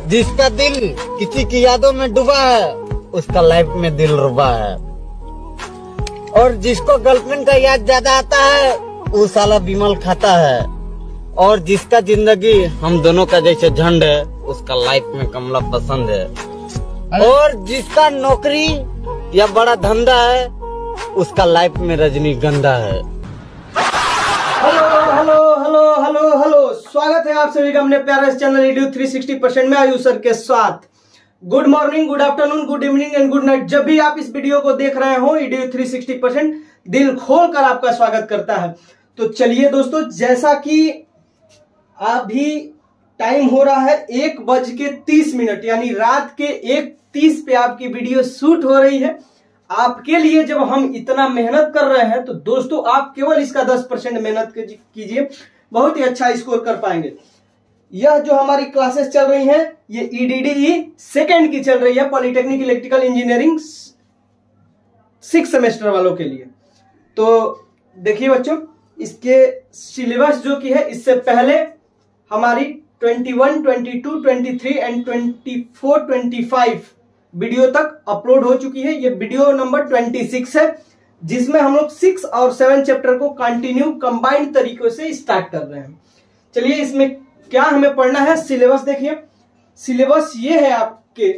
जिसका दिल किसी की यादों में डूबा है उसका लाइफ में दिल रुबा है, और जिसको गर्लफ्रेंड का याद ज्यादा आता है वो साला विमल खाता है, और जिसका जिंदगी हम दोनों का जैसे झंड है उसका लाइफ में कमला पसंद है, और जिसका नौकरी या बड़ा धंधा है उसका लाइफ में रजनीगंधा है। Hello hello hello hello hello, स्वागत है आप सभी का अपने प्यारे चैनल रेडियो 360% में आयुष सर के साथ। Good morning, good afternoon, good evening and good night. जब भी आप इस वीडियो को देख रहे हो, रेडियो 360% दिल खोल कर आपका स्वागत करता है। तो चलिए दोस्तों, जैसा कि अभी टाइम हो रहा है 1:30, यानी रात के 1:30 पे आपकी वीडियो शूट हो रही है। आपके लिए जब हम इतना मेहनत कर रहे हैं तो दोस्तों आप केवल इसका 10% मेहनत कीजिए, बहुत ही अच्छा स्कोर कर पाएंगे। यह जो हमारी क्लासेस चल रही हैं ये EDDE सेकेंड की चल रही है, पॉलिटेक्निक इलेक्ट्रिकल इंजीनियरिंग 6 सेमेस्टर वालों के लिए। तो देखिए बच्चों, इसके सिलेबस जो की है इससे पहले हमारी 21, 22, 23 एंड 24, 25 वीडियो तक अपलोड हो चुकी है। ये वीडियो नंबर 26 है, जिसमें हम लोग 6 और 7 चैप्टर को कंटिन्यू कंबाइंड तरीकों से स्टार्ट कर रहे हैं। चलिए, इसमें क्या हमें पढ़ना है, सिलेबस देखिए। सिलेबस ये है आपके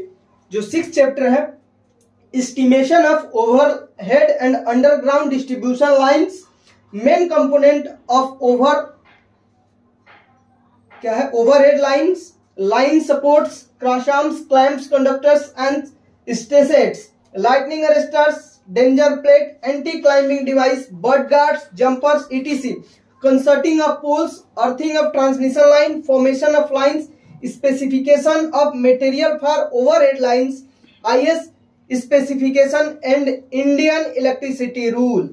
जो 6 चैप्टर है, estimation of overhead and underground distribution lines, main component of overhead lines, line supports, cross arms, clamps, conductors and stacets, lightning arresters, danger plate, anti-climbing device, bird guards, jumpers, etc. Concerting of poles, earthing of transmission line, formation of lines, specification of material for overhead lines, IS specification and Indian electricity rules,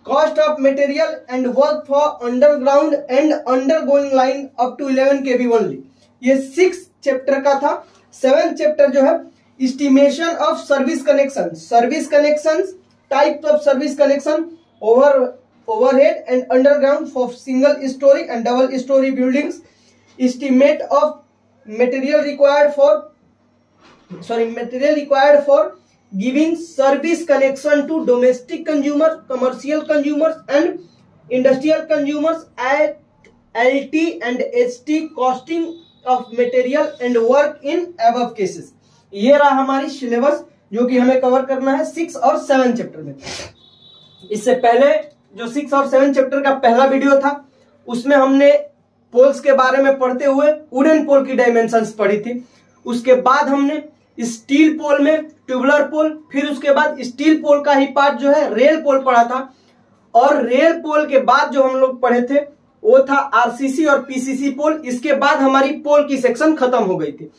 cost of material and work for underground and undergoing line up to 11 kV only। ये 6 chapter का था। 7 chapter जो है estimation of service connection, types of service connection, overhead and underground for single storey and double storey buildings, estimate of material required for giving service connection to domestic consumer, commercial consumers and industrial consumers at LT and HT, costing of material and work in above cases. ये रहा हमारी syllabus जो कि हमें cover करना है 6 और 7 chapter में। इससे पहले जो 6 और 7 चैप्टर का पहला वीडियो था उसमें हमने पोल्स के बारे में पढ़ते हुए वुडन पोल की डायमेंशंस पढ़ी थी। उसके बाद हमने स्टील पोल में ट्यूबुलर पोल, फिर उसके बाद स्टील पोल का ही पार्ट जो है रेल पोल पढ़ा था, और रेल पोल के बाद जो हम लोग पढ़े थे वो था RCC और PCC पोल। इसके बाद हमारी पोल की सेक्शन खत्म हो गई थी।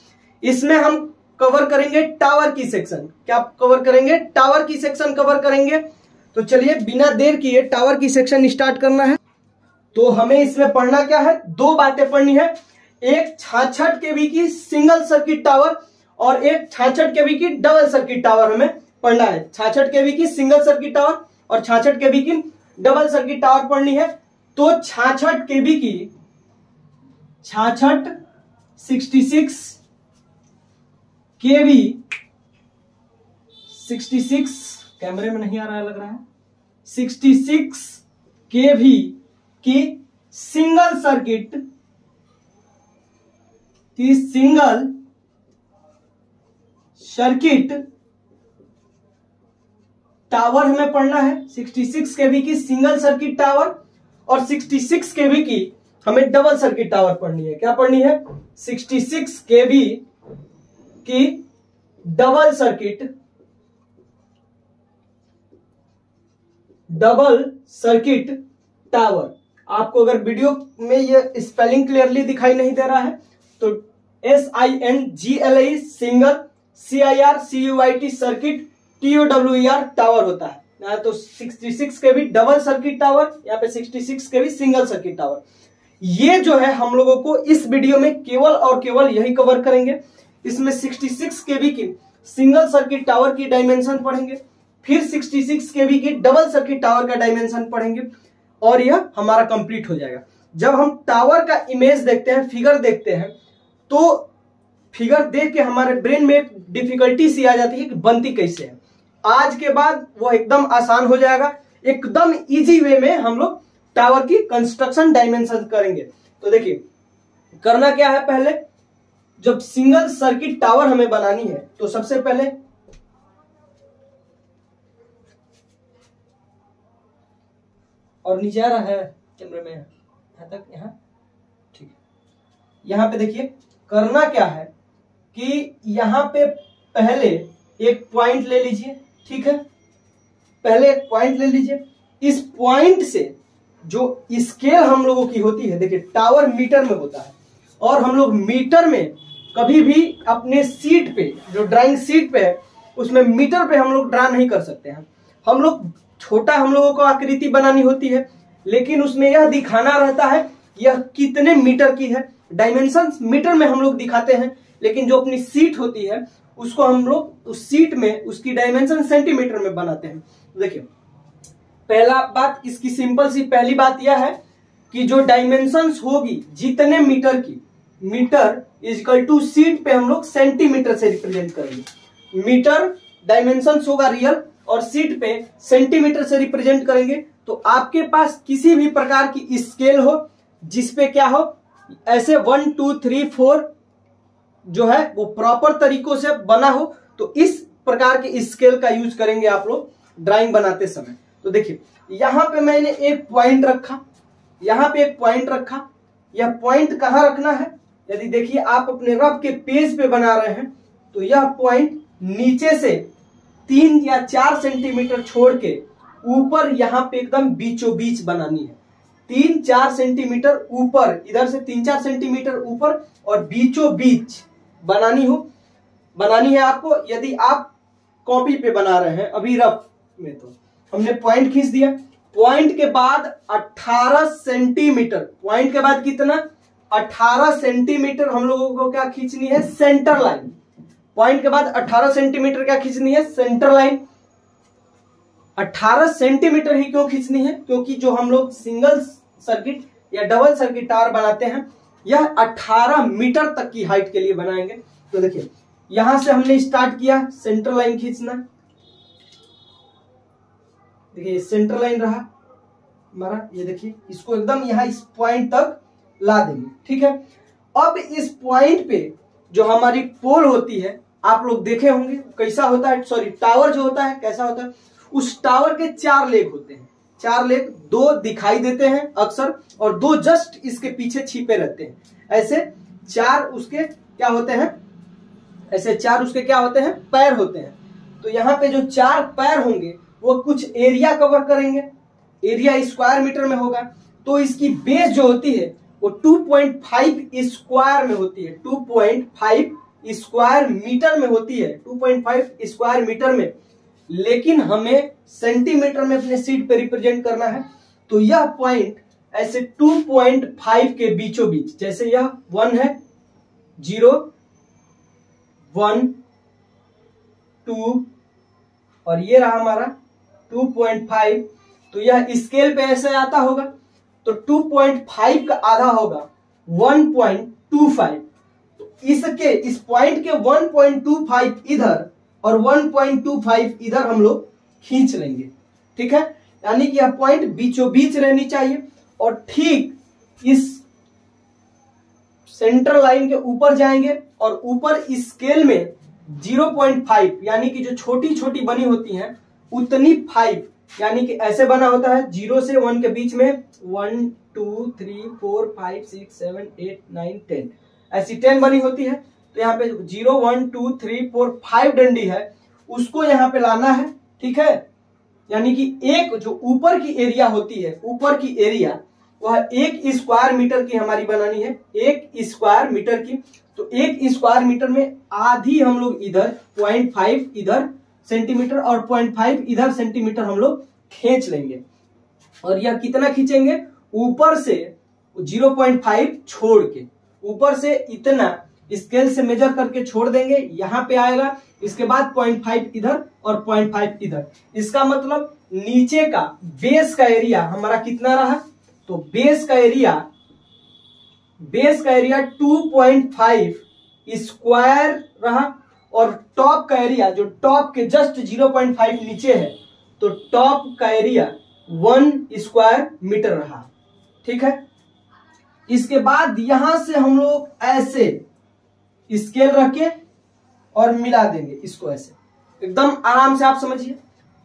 इसमें हम कवर करेंगे टावर की सेक्शन। क्या कवर करेंगे? टावर की सेक्शन कवर करेंगे। तो चलिए बिना देर किए टावर की सेक्शन स्टार्ट करना है। तो हमें इसमें पढ़ना क्या है, 2 बातें पढ़नी है। एक 66 kV की सिंगल सर्किट टावर और एक 66 kV की डबल सर्किट टावर हमें पढ़ना है। 66 kV की सिंगल सर्किट टावर और 66 kV की डबल सर्किट टावर पढ़नी है। तो 66 kV की 66 kV 66 कैमरे में नहीं आ रहा है, लग रहा है 66 kV की सिंगल सर्किट टावर हमें पढ़ना है। 66 kV की सिंगल सर्किट टावर और 66 kV की हमें डबल सर्किट टावर पढ़नी है। क्या पढ़नी है? 66 kV की डबल सर्किट टावर। आपको अगर वीडियो में ये स्पेलिंग क्लियरली दिखाई नहीं दे रहा है तो SINGLE single, CIRCUIT circuit, TOWER tower होता है। तो 66 kV डबल सर्किट टावर, यहाँ पे 66 kV सिंगल सर्किट टावर। ये जो है हम लोगों को इस वीडियो में केवल और केवल यही कवर करेंगे। इसमें 66 kV की सिंगल सर्किट टावर की डायमेंशन पढ़ेंगे, फिर 66 kV की डबल सर्किट टावर का डायमेंशन पढ़ेंगे और यह हमारा कंप्लीट हो जाएगा। जब हम टावर का इमेज देखते हैं, फिगर देखते हैं, तो फिगर देख के हमारे ब्रेन में एक डिफिकल्टी सी आ जाती है कि बनती कैसे है। आज के बाद वो एकदम आसान हो जाएगा, एकदम इजी वे में हम लोग टावर की कंस्ट्रक्शन डायमेंशन करेंगे। तो देखिए करना क्या है, पहले जब सिंगल सर्किट टावर हमें बनानी है तो सबसे पहले और नीचे आ रहा है कैमरे में यहां तक, यहां ठीक है। यहां पे देखिए करना क्या है कि यहां पे पहले एक पॉइंट ले लीजिए, ठीक है, पहले एक पॉइंट ले लीजिए। इस पॉइंट से जो स्केल हम लोगों की होती है, देखिए टावर मीटर में होता है और हम लोग मीटर में कभी भी अपने सीट पे, जो ड्राइंग सीट पे है उसमें मीटर पे हम लोग ड्रा नहीं कर सकते हैं। हम लोग छोटा हम लोगों को आकृति बनानी होती है, लेकिन उसमें यह दिखाना रहता है यह कितने मीटर की है। डायमेंशन मीटर में हम लोग दिखाते हैं, लेकिन जो अपनी सीट होती है उसको हम लोग उस सीट में उसकी डायमेंशन सेंटीमीटर में बनाते हैं। देखिए पहला बात इसकी सिंपल सी पहली बात यह है कि जो डायमेंशंस होगी जितने मीटर की, मीटर इक्वल टू सीट पे हम लोग सेंटीमीटर से रिप्रेजेंट करेंगे। मीटर डायमेंशंस होगा रियल और सीट पे सेंटीमीटर से रिप्रेजेंट करेंगे। तो आपके पास किसी भी प्रकार की स्केल हो जिसपे क्या हो, ऐसे 1 2 3 4 जो है वो प्रॉपर तरीकों से बना हो, तो इस प्रकार के स्केल का यूज करेंगे आप लोग ड्राइंग बनाते समय। तो देखिए यहां पे मैंने एक पॉइंट रखा, यहां पे एक पॉइंट रखा। यह पॉइंट कहां रखना है, यदि देखिए आप अपने रफ के पेज पे बना रहे हैं तो यह पॉइंट नीचे से 3 या 4 सेंटीमीटर छोड़ के ऊपर यहां पे एकदम बीचों बीच बनानी है। 3-4 सेंटीमीटर ऊपर, इधर से 3-4 सेंटीमीटर ऊपर और बीचों बीच बनानी है आपको। यदि आप कॉपी पे बना रहे हैं अभी रफ में, तो हमने पॉइंट खींच दिया। पॉइंट के बाद 18 सेंटीमीटर, पॉइंट के बाद कितना, 18 सेंटीमीटर हम लोगों को क्या खींचनी है, सेंटर लाइन। पॉइंट के बाद 18 सेंटीमीटर क्या खींचनी है, सेंटर लाइन। 18 सेंटीमीटर ही क्यों खींचनी है, क्योंकि जो हम लोग सिंगल सर्किट या डबल सर्किट टावर बनाते हैं यह 18 मीटर तक की हाइट के लिए बनाएंगे। तो देखिए यहां से हमने स्टार्ट किया सेंटर लाइन खींचना, देखिए सेंटर लाइन रहा हमारा, ये देखिए इसको एकदम यहां इस पॉइंट तक ला देंगे, ठीक है। अब इस पॉइंट पे जो हमारी पोल होती है, आप लोग देखे होंगे कैसा होता है, सॉरी टावर जो होता है कैसा होता है, उस टावर के 4 लेग होते हैं। 4 लेग, 2 दिखाई देते हैं अक्सर और 2 जस्ट इसके पीछे छिपे रहते हैं। ऐसे 4 उसके क्या होते हैं, ऐसे 4 उसके क्या होते हैं, पैर होते हैं। तो यहाँ पे जो 4 पैर होंगे वो कुछ एरिया कवर करेंगे, एरिया स्क्वायर मीटर में होगा। तो इसकी बेस जो होती है वो 2.5 स्क्वायर में होती है, 2.5 स्क्वायर मीटर में होती है, 2.5 स्क्वायर मीटर में। लेकिन हमें सेंटीमीटर में अपने सीट पे रिप्रेजेंट करना है, तो यह पॉइंट ऐसे 2.5 के बीचों बीच, जैसे यह 1 है, 0 1 2 और ये रहा हमारा 2.5, तो यह स्केल पे ऐसे आता होगा। तो 2.5 का आधा होगा 1.25। तो इसके इस पॉइंट के 1.25 इधर और 1.25 इधर हम लोग खींच लेंगे, ठीक है। यानी कि यह पॉइंट बीचों बीच रहनी चाहिए और ठीक इस सेंटर लाइन के ऊपर जाएंगे और ऊपर स्केल में 0.5 यानी कि जो छोटी छोटी बनी होती हैं उतनी 5, यानी कि ऐसे बना होता है 0 से 1 के बीच में 1 2 3 4 5 6 7 8 9 10, ऐसी 10 बनी होती है। तो यहाँ पे 0 1 2 3 4 5 डंडी है, उसको यहाँ पे लाना है, ठीक है। यानी कि एक जो ऊपर की एरिया होती है, ऊपर की एरिया वह 1 स्क्वायर मीटर की हमारी बनानी है, 1 स्क्वायर मीटर की। तो 1 स्क्वायर मीटर में आधी हम लोग इधर 0.5 इधर सेंटीमीटर और 0.5 इधर सेंटीमीटर हम लोग खींच लेंगे। और यह कितना खींचेंगे, ऊपर से 0.5 छोड़ के, ऊपर से इतना स्केल से मेजर करके छोड़ देंगे, यहां पे आएगा। इसके बाद 0.5 इधर और 0.5 इधर। इसका मतलब नीचे का बेस का एरिया हमारा कितना रहा, तो बेस का एरिया 2.5 स्क्वायर रहा, और टॉप का एरिया जो टॉप के जस्ट 0.5 नीचे है, तो टॉप का एरिया 1 स्क्वायर मीटर रहा। ठीक है, इसके बाद यहां से हम लोग ऐसे स्केल रख के और मिला देंगे इसको, ऐसे एकदम आराम से आप समझिए।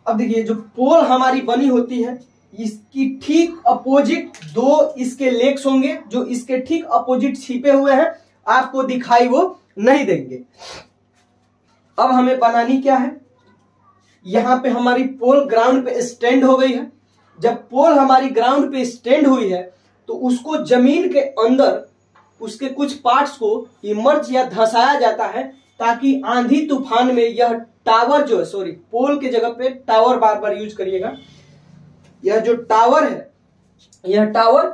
अब देखिए जो पोल हमारी बनी होती है, इसकी ठीक अपोजिट दो इसके लेग्स होंगे, जो इसके ठीक अपोजिट छिपे हुए हैं, आपको दिखाई वो नहीं देंगे। अब हमें बनानी क्या है, यहां पे हमारी पोल ग्राउंड पे स्टैंड हो गई है। जब पोल हमारी ग्राउंड पे स्टैंड हुई है तो उसको जमीन के अंदर उसके कुछ पार्ट्स को इमर्ज या धंसाया जाता है, ताकि आंधी तूफान में यह टावर जो है, सॉरी पोल के जगह पे टावर बार बार यूज करिएगा, यह जो टावर है यह टावर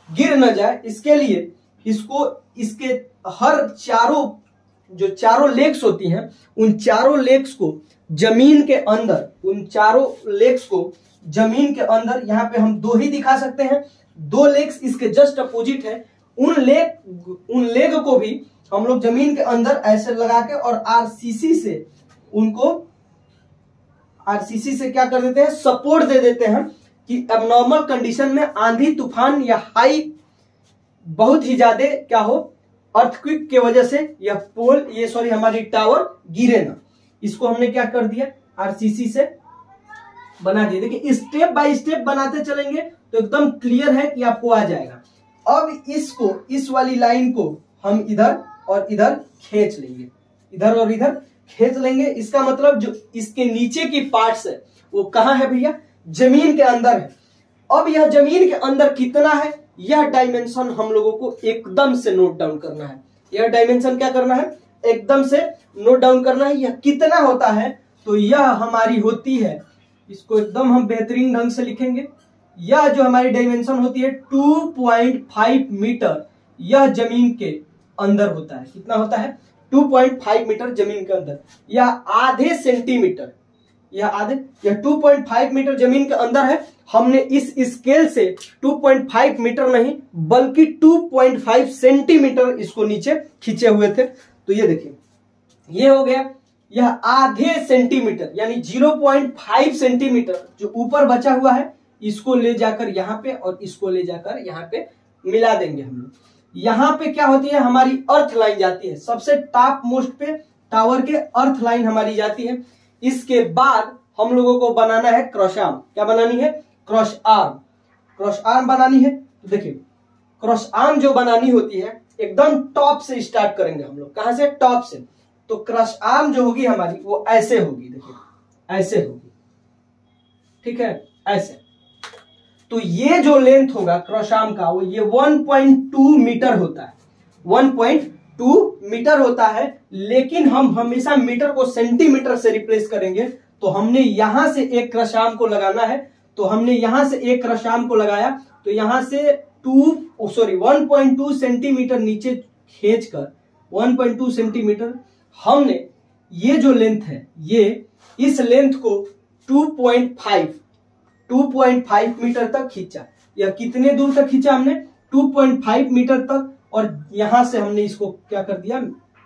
गिर न जाए, इसके लिए इसको इसके हर चारों लेग्स होती हैं, उन चारों लेग्स को जमीन के अंदर, उन चारों लेग्स को जमीन के अंदर, यहाँ पे हम दो ही दिखा सकते हैं, दो लेग्स इसके जस्ट अपोजिट है, उन लेग को भी हम लोग जमीन के अंदर ऐसे लगा के और आरसीसी से क्या कर देते हैं, सपोर्ट दे देते हैं कि एबनॉर्मल कंडीशन में आंधी तूफान या हाई बहुत ही ज्यादा क्या हो, अर्थक्वेक के वजह से यह पोल हमारी टावर गिरे ना। इसको हमने क्या कर दिया, आरसीसी से बना दिया। देखिए स्टेप बाय स्टेप बनाते चलेंगे तो एकदम क्लियर है कि आपको आ जाएगा। अब इसको, इस वाली लाइन को हम इधर और इधर खींच लेंगे, इधर और इधर खींच लेंगे। इसका मतलब जो इसके नीचे की पार्ट्स है वो कहां है भैया, जमीन के अंदर है। अब यह जमीन के अंदर कितना है, यह डायमेंशन हम लोगों को एकदम से नोट डाउन करना है। यह डायमेंशन क्या करना है, एकदम से नोट डाउन करना है। यह कितना होता है, तो यह हमारी होती है, इसको एकदम हम बेहतरीन ढंग से लिखेंगे, यह जो हमारी डायमेंशन होती है 2.5 मीटर, यह जमीन के अंदर होता है। कितना होता है, 2.5 मीटर जमीन के अंदर, या आधे सेंटीमीटर, यह 2.5 मीटर जमीन के अंदर है। हमने इस स्केल से 2.5 मीटर नहीं बल्कि 2.5 सेंटीमीटर इसको नीचे खींचे हुए थे। तो ये देखिए, ये हो गया, यह आधे सेंटीमीटर यानी 0.5 सेंटीमीटर जो ऊपर बचा हुआ है, इसको ले जाकर यहाँ पे और इसको ले जाकर यहाँ पे मिला देंगे हम लोग। यहाँ पे क्या होती है, हमारी अर्थ लाइन जाती है, सबसे टॉप मोस्ट पे टावर के अर्थ लाइन हमारी जाती है। इसके बाद हम लोगों को बनाना है क्रॉस आर्म। क्या बनानी है, क्रॉस आर्म। क्रॉस आर्म बनानी है, तो देखिए क्रॉस आर्म जो बनानी होती है एकदम टॉप से स्टार्ट करेंगे हम लोग। कहां से, टॉप से। तो क्रॉस आर्म जो होगी हमारी वो ऐसे होगी, देखिए ऐसे होगी, ठीक है, ऐसे। तो ये जो लेंथ होगा क्रॉस आर्म का, वो ये 1.2 मीटर होता है, 1.2 मीटर होता है। लेकिन हम हमेशा मीटर को सेंटीमीटर से रिप्लेस करेंगे। तो हमने यहां से एक क्रॉस आर्म को लगाना है, तो हमने यहां से एक क्रॉस आर्म को लगाया, तो यहां से 1.2 सेंटीमीटर नीचे खींचकर 1.2 सेंटीमीटर हमने ये जो लेंथ है, ये इस लेंथ को 2.5 मीटर तक खींचा। यह कितने दूर तक खींचा हमने, 2.5 मीटर तक। और यहां से हमने इसको क्या कर दिया,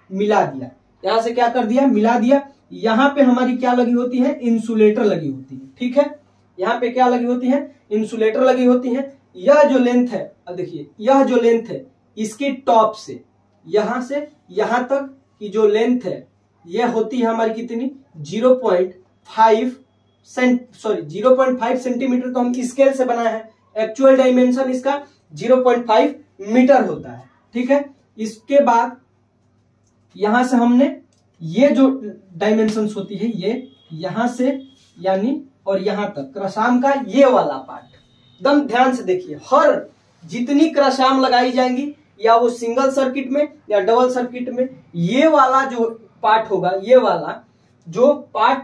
मिला दिया। यहां से क्या कर दिया, मिला दिया। यहां पे हमारी क्या लगी होती है, इंसुलेटर लगी होती है, ठीक है। यहां पे क्या लगी होती है, इंसुलेटर लगी होती है। यह जो लेंथ है, अब देखिए यह जो लेंथ है इसके टॉप से यहां से यहां तक की जो लेंथ है, यह होती है हमारी कितनी, 0.5 सेंटीमीटर। तो हम स्केल से बनाए हैं, एक्चुअल डायमेंशन इसका 0.5 मीटर होता है, ठीक है। इसके बाद यहां से हमने ये जो डायमेंशन होती है, ये यहां से यानी और यहां तक क्रॉस आर्म का ये वाला पार्ट, एकदम ध्यान से देखिए, हर जितनी क्रॉस आर्म लगाई जाएंगी, या वो सिंगल सर्किट में या डबल सर्किट में, ये वाला जो पार्ट होगा, ये वाला जो पार्ट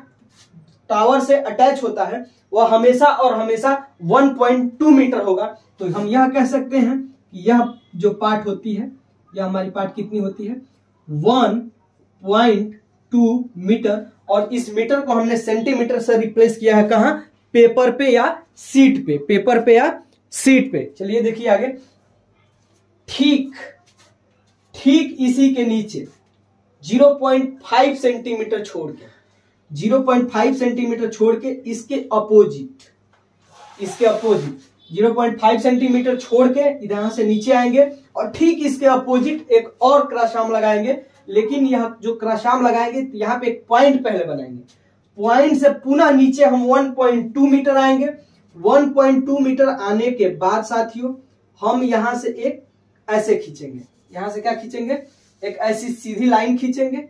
टावर से अटैच होता है, वह हमेशा और हमेशा 1.2 मीटर होगा। तो हम यह कह सकते हैं कि यह जो पार्ट होती है, यह हमारी पार्ट कितनी होती है, 1.2 मीटर। और इस मीटर को हमने सेंटीमीटर से रिप्लेस किया है, कहां, पेपर पे या सीट पे, पेपर पे या सीट पे। चलिए देखिए आगे, ठीक इसी के नीचे 0.5 सेंटीमीटर छोड़ के, 0.5 सेंटीमीटर छोड़ के इसके अपोजिट 0.5 सेंटीमीटर छोड़ के इधर से नीचे आएंगे और ठीक इसके अपोजिट एक और क्रॉस आर्म लगाएंगे। लेकिन यह जो क्रॉस आर्म लगाएंगे यहाँ पे एक पॉइंट पहले बनाएंगे, पॉइंट से पुनः नीचे हम 1.2 मीटर आएंगे। 1.2 मीटर आने के बाद साथियों हम यहां से एक ऐसे खींचेंगे, यहां से क्या खींचेंगे, एक ऐसी सीधी लाइन खींचेंगे,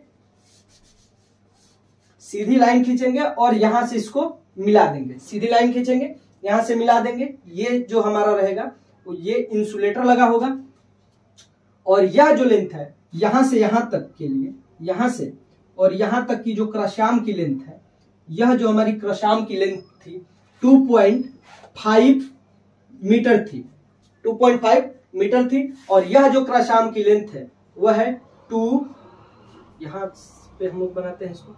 सीधी लाइन खींचेंगे और यहां से इसको मिला देंगे, सीधी लाइन खींचेंगे यहां से मिला देंगे। ये जो हमारा रहेगा वो ये इंसुलेटर लगा होगा और यह जो लेंथ है यहां से यहां तक के लिए, यहां से और यहां तक की जो क्रॉस आर्म की लेंथ है, यह जो हमारी क्रॉस आर्म की लेंथ थी 2.5 मीटर थी, 2.5 मीटर थी। और यह जो क्रॉस आर्म की लेंथ है वह है 2, यहां पे हम लोग बनाते हैं इसको,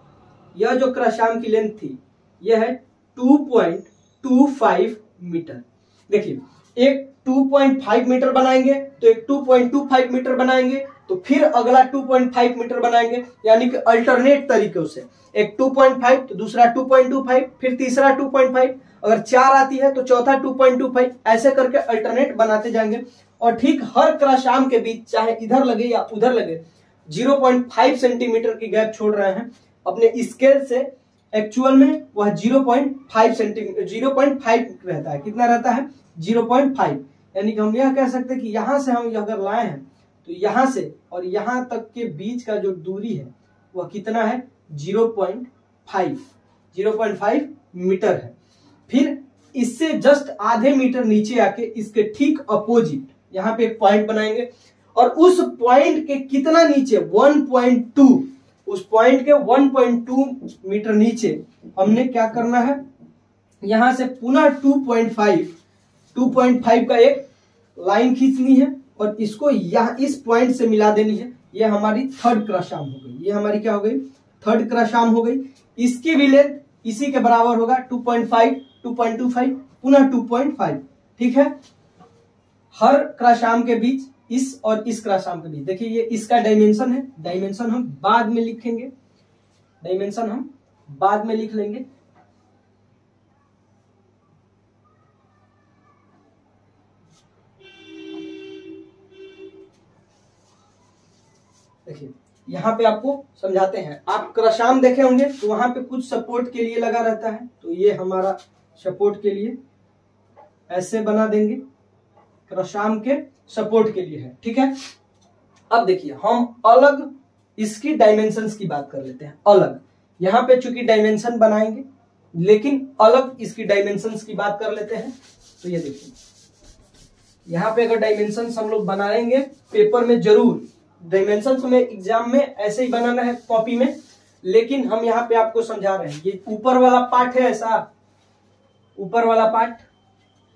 यह जो क्रॉस आर्म की लेंथ थी यह है 2.25 मीटर। देखिए एक 2.5 मीटर बनाएंगे तो एक 2.25 मीटर बनाएंगे तो फिर अगला 2.5 मीटर बनाएंगे, यानी कि अल्टरनेट तरीकों से, एक 2.5 तो दूसरा 2.25 फिर तीसरा 2.5, अगर 4 आती है तो चौथा 2.25, ऐसे करके अल्टरनेट बनाते जाएंगे। और ठीक हर क्रॉस आर्म के बीच चाहे इधर लगे या उधर लगे 0.5 सेंटीमीटर की गैप छोड़ रहे हैं। अपने स्केल से एक्चुअल में वह 0.5 सेंटीमीटर 0.5 रहता है, कितना रहता है 0.5, यानी कि हम यह कह सकते हैं कि यहां से हम अगर लाए हैं तो यहां से और यहां तक के बीच का जो दूरी है वह कितना है 0.5 मीटर है। फिर इससे जस्ट आधे मीटर नीचे आके इसके ठीक अपोजिट यहां पे एक पॉइंट बनाएंगे और उस पॉइंट के कितना नीचे 1.2, उस पॉइंट के 1.2 मीटर नीचे हमने क्या करना है, यहां से पुनः 2.5 का एक लाइन खींचनी है और इसको यहां इस पॉइंट से मिला देनी है। ये हमारी थर्ड क्रॉस आर्म हो गई, ये हमारी क्या हो गई, थर्ड क्रॉस आर्म हो गई। इसकी भी लेंथ इसी के बराबर होगा 2.5, 2.25 पुनः 2.5, ठीक है। हर क्रॉस आर्म के बीच इस और इस क्रॉस आर्म के बीच, देखिए ये इसका डायमेंशन है, डायमेंशन हम बाद में लिखेंगे, डायमेंशन हम बाद में लिख लेंगे। देखिए यहां पे आपको समझाते हैं, आप क्रॉस आर्म देखे होंगे तो वहां पे कुछ सपोर्ट के लिए लगा रहता है, तो ये हमारा सपोर्ट के लिए ऐसे बना देंगे, क्रॉस आर्म के सपोर्ट के लिए है, ठीक है। अब देखिए हम अलग इसकी डायमेंशंस की बात कर लेते हैं, अलग यहां पे चूंकि डायमेंशन बनाएंगे लेकिन अलग इसकी डायमेंशंस की बात कर लेते हैं। तो ये देखिए यहां पे अगर डायमेंशंस हम लोग बनाएंगे पेपर में, जरूर डायमेंशंस में एग्जाम में ऐसे ही बनाना है कॉपी में, लेकिन हम यहाँ पे आपको समझा रहे हैं। ये ऊपर वाला पार्ट है, ऐसा ऊपर वाला पार्ट,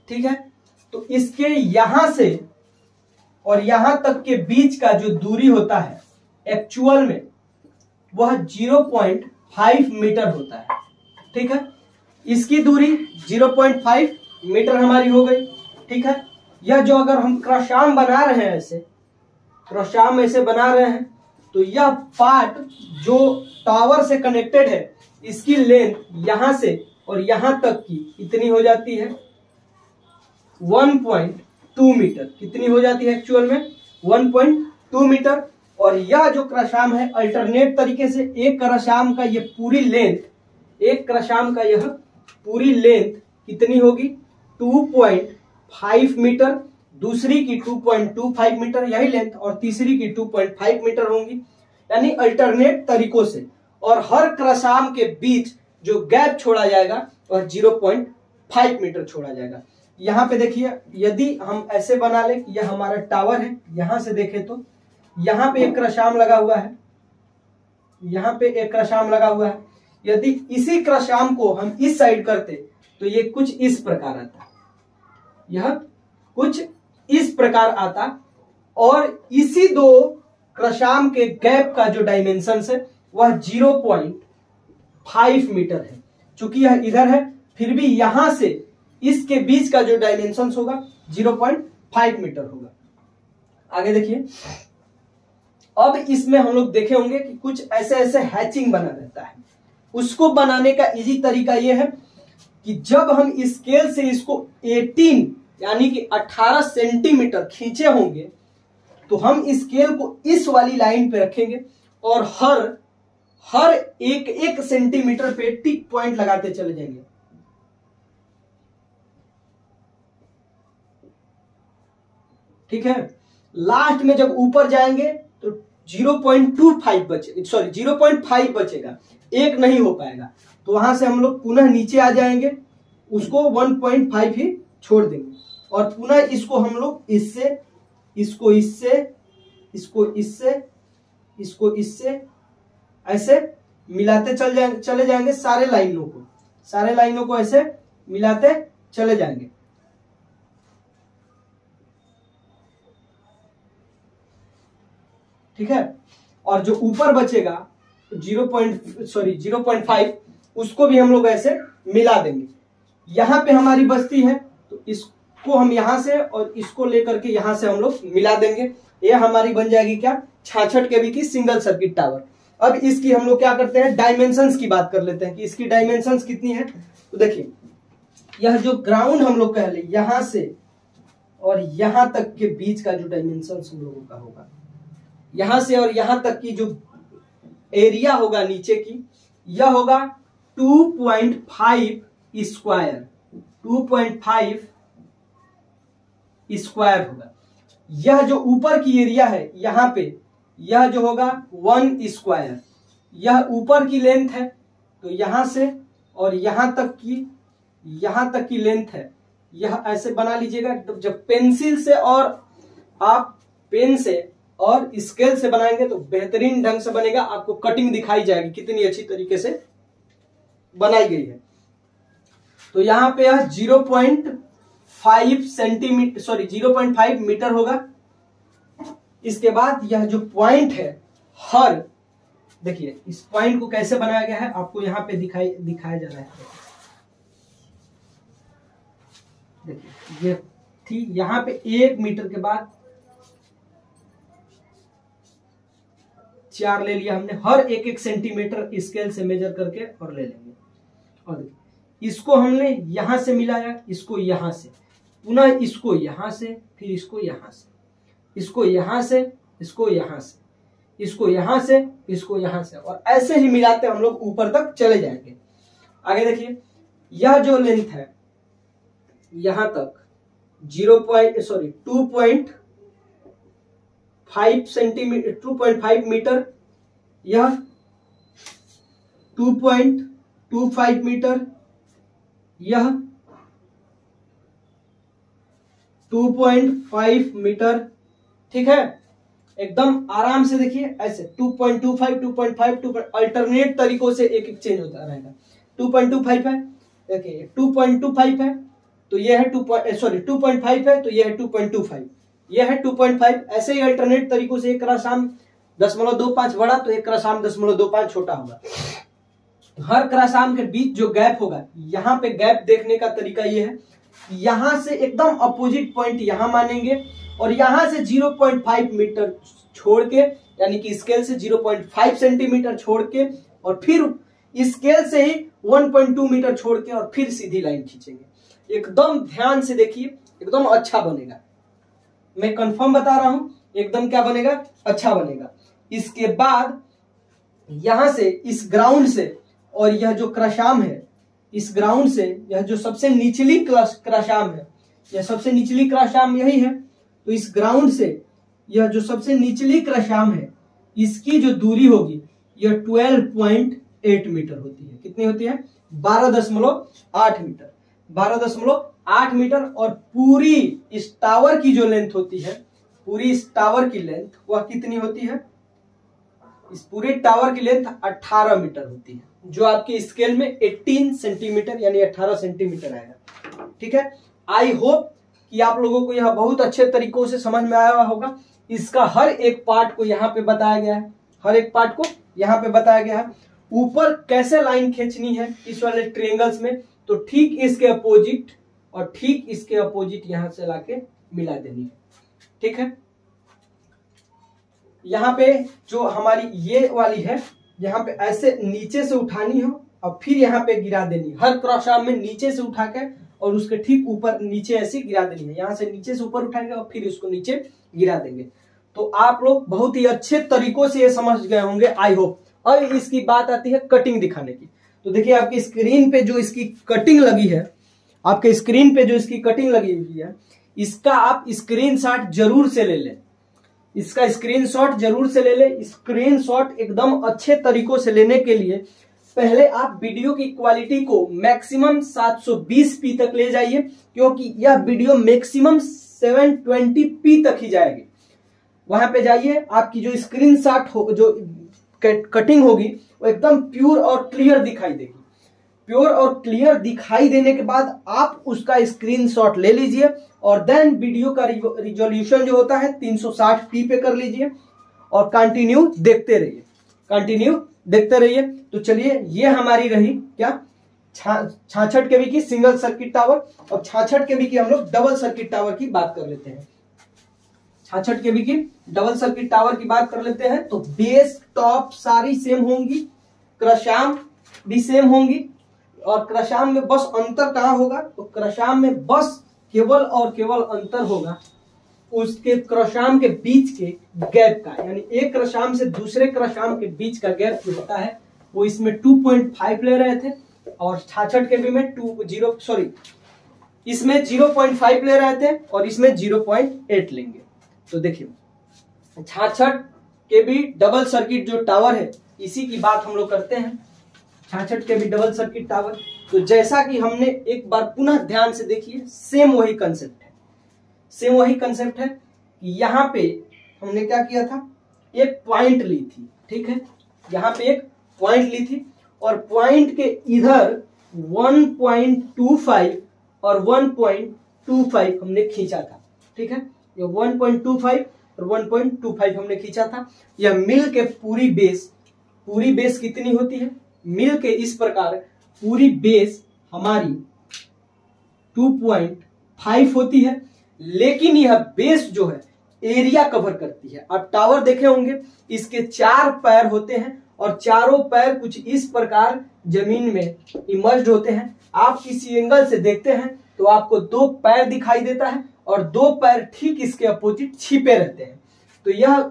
ठीक है। तो इसके यहां से और यहां तक के बीच का जो दूरी होता है एक्चुअल में वह 0.5 मीटर होता है, ठीक है। इसकी दूरी 0.5 मीटर हमारी हो गई, ठीक है। यह जो अगर हम क्रॉस आर्म बना रहे हैं, ऐसे क्रॉस आर्म ऐसे बना रहे हैं, तो यह पार्ट जो टावर से कनेक्टेड है इसकी लेंथ यहां से और यहां तक की इतनी हो जाती है 1.2 मीटर, कितनी हो जाती है एक्चुअल में 1.2 मीटर। और यह जो क्रॉस आर्म है अल्टरनेट तरीके से एक क्रॉस आर्म का ये पूरी लेंथ, एक क्रॉस आर्म का यह पूरी लेंथ कितनी होगी 2.5 मीटर, दूसरी की 2.25 मीटर यही लेंथ और तीसरी की 2.5 मीटर होंगी, यानी अल्टरनेट तरीकों से। और हर क्रॉस आर्म के बीच जो गैप छोड़ा जाएगा वह 0.5 मीटर छोड़ा जाएगा। यहां पे देखिए यदि हम ऐसे बना ले, यह हमारा टावर है, यहां से देखें तो यहां पे एक क्रॉस आर्म लगा हुआ है, यहां पे एक क्रॉस आर्म लगा हुआ है। यदि इसी क्रॉस आर्म को हम इस साइड करते तो ये कुछ इस प्रकार आता, यह कुछ इस प्रकार आता और इसी दो क्रॉस आर्म के गैप का जो डायमेंशन है वह 0.5 मीटर है। चूंकि यह इधर है फिर भी यहां से इसके बीच का जो डायमेंशन होगा 0.5 मीटर होगा। आगे देखिए, अब इसमें हम लोग देखे होंगे कि कुछ ऐसे ऐसे हैचिंग बना रहता है। उसको बनाने का इजी तरीका यह है कि जब हम स्केल से इसको 18 यानी कि 18 सेंटीमीटर खींचे होंगे तो हम स्केल को इस वाली लाइन पे रखेंगे और हर एक सेंटीमीटर पे टिक पॉइंट लगाते चले जाएंगे। ठीक है, लास्ट में जब ऊपर जाएंगे तो 0.25 बचेगा, सॉरी 0.5 बचेगा, एक नहीं हो पाएगा। तो वहां से हम लोग पुनः नीचे आ जाएंगे, उसको 1.5 ही छोड़ देंगे और पुनः इसको हम लोग इससे, इसको इससे, इसको इससे, इसको इससे ऐसे मिलाते चले जाएंगे। सारे लाइनों को ऐसे मिलाते चले जाएंगे। ठीक है, और जो ऊपर बचेगा 0.5 उसको भी हम लोग ऐसे मिला देंगे। यहां पे हमारी बस्ती है तो इसको हम यहां से और इसको लेकर के यहां से हम लोग मिला देंगे। ये हमारी बन जाएगी क्या, 66 kV की सिंगल सर्किट टावर। अब इसकी हम लोग क्या करते हैं, डायमेंशंस की बात कर लेते हैं कि इसकी डायमेंशंस कितनी है। तो देखिए, यह जो ग्राउंड हम लोग कह ले, यहां से और यहां तक के बीच का जो डायमेंशंस हम लोगों का होगा, यहां से और यहां तक की जो एरिया होगा नीचे की, यह होगा 2.5 स्क्वायर, 2.5 स्क्वायर होगा। यह जो ऊपर की एरिया है यहां पे, यह जो होगा 1 स्क्वायर। यह ऊपर की लेंथ है तो यहां से और यहां तक की लेंथ है, यह ऐसे बना लीजिएगा। जब पेंसिल से और आप पेन से और स्केल से बनाएंगे तो बेहतरीन ढंग से बनेगा। आपको कटिंग दिखाई जाएगी कितनी अच्छी तरीके से बनाई गई है। तो यहां पे यह 0.5 सेंटीमीटर, सॉरी 0.5 मीटर होगा। इसके बाद यह जो पॉइंट है, देखिए इस पॉइंट को कैसे बनाया गया है आपको यहां पे दिखाया जा रहा है। देखिए ये थी, यहां पे 1 मीटर के बाद 4 ले लिया हमने। हर एक सेंटीमीटर स्केल से मेजर करके और ले लेंगे। और इसको हमने यहां से मिलाया, इसको यहां से, पुनः इसको यहां से, फिर इसको यहां से, इसको यहां से, इसको यहां से, इसको यहां से, इसको यहां से, और ऐसे ही मिलाते हम लोग ऊपर तक चले जाएंगे। आगे देखिए, यह जो लेंथ है यहां तक 2.5 सेंटीमीटर, 2.5 मीटर, यह 2.25 मीटर, यह 2.5 मीटर। ठीक है, एकदम आराम से देखिए ऐसे 2.25, 2.5, अल्टरनेट तरीकों से एक एक चेंज होता रहेगा। 2.25 है, देखिए 2.25 है तो यह है 2.5 है तो यह है 2.25, यह है 2.5। ऐसे ही अल्टरनेट तरीकों से एक क्रॉसआर्म 0.25 बड़ा तो एक क्रॉसआर्म 0.25 छोटा होगा। हर क्रॉसआर्म के बीच जो गैप होगा, यहां पे गैप देखने का तरीका यह है, यहां से एकदम अपोजिट पॉइंट यहां मानेंगे और यहां से 0.5 मीटर छोड़ के, यानी कि स्केल से 0.5 सेंटीमीटर छोड़ के और फिर स्केल से ही 1.2 मीटर छोड़ के और फिर सीधी लाइन खींचेंगे। एकदम ध्यान से देखिए, एकदम अच्छा बनेगा। मैं कंफर्म बता रहा हूं, एकदम क्या बनेगा, अच्छा बनेगा। इसके बाद यहां से इस ग्राउंड से और यह जो क्रॉसआर्म है, इस ग्राउंड से यह जो सबसे निचली क्रॉसआर्म है, यह सबसे निचली क्रॉसआर्म यही है। तो इस ग्राउंड से यह जो सबसे निचली क्रॉसआर्म है, इसकी जो दूरी होगी यह 12.8 मीटर होती है। कितनी होती है, 12.8 मीटर, 12.8 मीटर। और पूरी इस टावर की जो लेंथ होती है, पूरी इस टावर की लेंथ वह कितनी होती है, इस पूरे टावर की लेंथ 18 मीटर होती है, जो आपके स्केल में 18 सेंटीमीटर यानी 18 सेंटीमीटर आएगा। ठीक है, आई होप कि आप लोगों को यह बहुत अच्छे तरीकों से समझ में आया होगा। इसका हर एक पार्ट को यहाँ पे बताया गया है, हर एक पार्ट को यहाँ पे बताया गया है। ऊपर कैसे लाइन खींचनी है इस वाले ट्रायंगल्स में, तो ठीक इसके अपोजिट और ठीक इसके अपोजिट यहां से लाके मिला देनी है। ठीक है, यहाँ पे जो हमारी ये वाली है, यहाँ पे ऐसे नीचे से उठानी हो और फिर यहाँ पे गिरा देनी, हर क्रॉस आर्म में नीचे से उठा के और उसके ठीक ऊपर नीचे ऐसे गिरा देनी है। यहाँ से नीचे से ऊपर उठाएंगे और फिर इसको नीचे गिरा देंगे। तो आप लोग बहुत ही अच्छे तरीकों से ये समझ गए होंगे, आई होप। अब इसकी बात आती है कटिंग दिखाने की। तो देखिए आपकी स्क्रीन पे जो इसकी कटिंग लगी है, आपके स्क्रीन पे जो इसकी कटिंग लगी हुई है, इसका आप स्क्रीनशॉट जरूर से ले लें। इसका स्क्रीनशॉट जरूर से ले लें। स्क्रीनशॉट एकदम अच्छे तरीकों से लेने के लिए पहले आप वीडियो की क्वालिटी को मैक्सिमम 720p तक ले जाइए, क्योंकि यह वीडियो मैक्सिमम 720p तक ही जाएगी। वहां पे जाइए, आपकी जो स्क्रीनशॉट हो, जो कटिंग होगी वो एकदम प्योर और क्लियर दिखाई देगी। प्योर और क्लियर दिखाई देने के बाद आप उसका स्क्रीनशॉट ले लीजिए और देन वीडियो का रिजोल्यूशन जो होता है 360p पे कर लीजिए और कंटिन्यू देखते रहिए, कंटिन्यू देखते रहिए। तो चलिए, ये हमारी रही क्या 66 kV की सिंगल सर्किट टावर। और 66 kV की हम लोग डबल सर्किट टावर की बात कर लेते हैं। 66 kV की डबल सर्किट टावर की बात कर लेते हैं। तो बेस टॉप सारी सेम होंगी, क्रशाम भी सेम होंगी। और क्रशाम में बस अंतर कहाँ होगा? तो क्रशाम में बस केवल और केवल अंतर होगा उसके क्रशाम के बीच के गैप का, यानी एक क्रशाम से दूसरे क्रशाम के बीच का गैप जो होता है वो इसमें 2.5 ले रहे थे और 66 kV में इसमें 0.5 ले रहे थे और इसमें 0.8 लेंगे। तो देखिए 66 kV डबल सर्किट जो टावर है, इसी की बात हम लोग करते हैं। 66 kV डबल सर्किट टावर। तो जैसा कि हमने एक बार पुनः ध्यान से देखिए, सेम वही कंसेप्ट है, सेम वही कंसेप्ट है कि यहाँ पे हमने क्या किया था, एक पॉइंट ली थी, ठीक है, यहाँ पे एक पॉइंट ली थी और पॉइंट के इधर 1.25 और 1.25 हमने खींचा था, ठीक है। ये 1.25 और 1.25 हमने खींचा था। यह मिल के पूरी बेस कितनी होती है? मिल के इस प्रकार पूरी बेस हमारी 2.5 होती है, लेकिन यह बेस जो है एरिया कवर करती है। आप टावर देखे होंगे, इसके 4 पैर होते हैं और चारों पैर कुछ इस प्रकार जमीन में इमर्ज्ड होते हैं। आप किसी एंगल से देखते हैं तो आपको 2 पैर दिखाई देता है और 2 पैर ठीक इसके अपोजिट छिपे रहते हैं। तो यह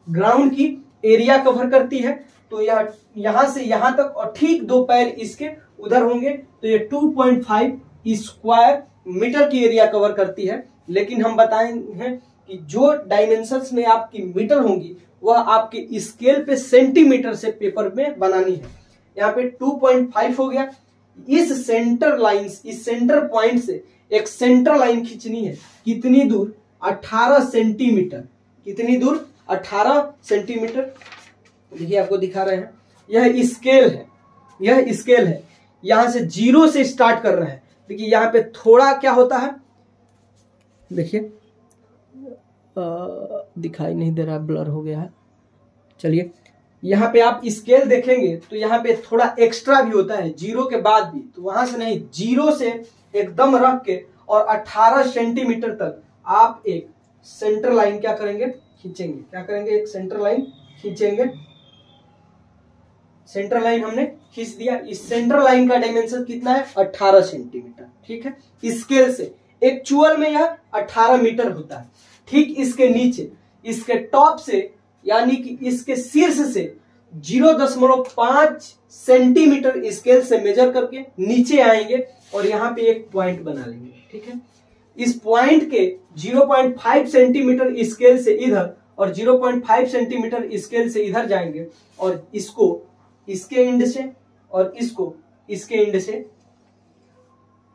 ग्राउंड की एरिया कवर करती है। तो यह यहां से यहां तक और ठीक 2 पैर इसके उधर होंगे। तो ये 2.5 स्क्वायर मीटर की एरिया कवर करती है। लेकिन हम बताएंगे कि जो डायमेंशंस में आपकी मीटर होंगी वह आपके स्केल पे सेंटीमीटर से पेपर में बनानी है। यहाँ पे 2.5 हो गया। इस सेंटर लाइन, इस सेंटर पॉइंट से एक सेंटर लाइन खींचनी है। कितनी दूर? 18 सेंटीमीटर। कितनी दूर? 18 सेंटीमीटर। देखिए आपको दिखा रहे हैं, यह स्केल है, यह स्केल है। यहां से 0 से स्टार्ट कर रहे हैं। देखिए यहाँ पे थोड़ा क्या होता है, देखिए दिखाई नहीं दे रहा, ब्लर हो गया है। चलिए यहाँ पे आप स्केल देखेंगे तो यहाँ पे थोड़ा एक्स्ट्रा भी होता है 0 के बाद भी। तो वहां से नहीं, 0 से एकदम रख के और 18 सेंटीमीटर तक आप एक सेंटर लाइन क्या करेंगे? खींचेंगे। क्या करेंगे? एक सेंटर लाइन खींचेंगे। सेंटर लाइन हमने खींच दिया। इस सेंटर लाइन का डायमेंशन कितना है? 18 सेंटीमीटर, ठीक है। स्केल से एक्चुअल में यह 18 मीटर होता है। ठीक इसके नीचे, इसके टॉप से यानी कि इसके शीर्ष से 0.5 सेंटीमीटर स्केल से मेजर करके नीचे आएंगे और यहाँ पे एक पॉइंट बना लेंगे, ठीक है। इस पॉइंट के 0.5 सेंटीमीटर स्केल से इधर और 0.5 सेंटीमीटर स्केल से इधर जाएंगे और इसको इसके एंड से और इसको इसके एंड से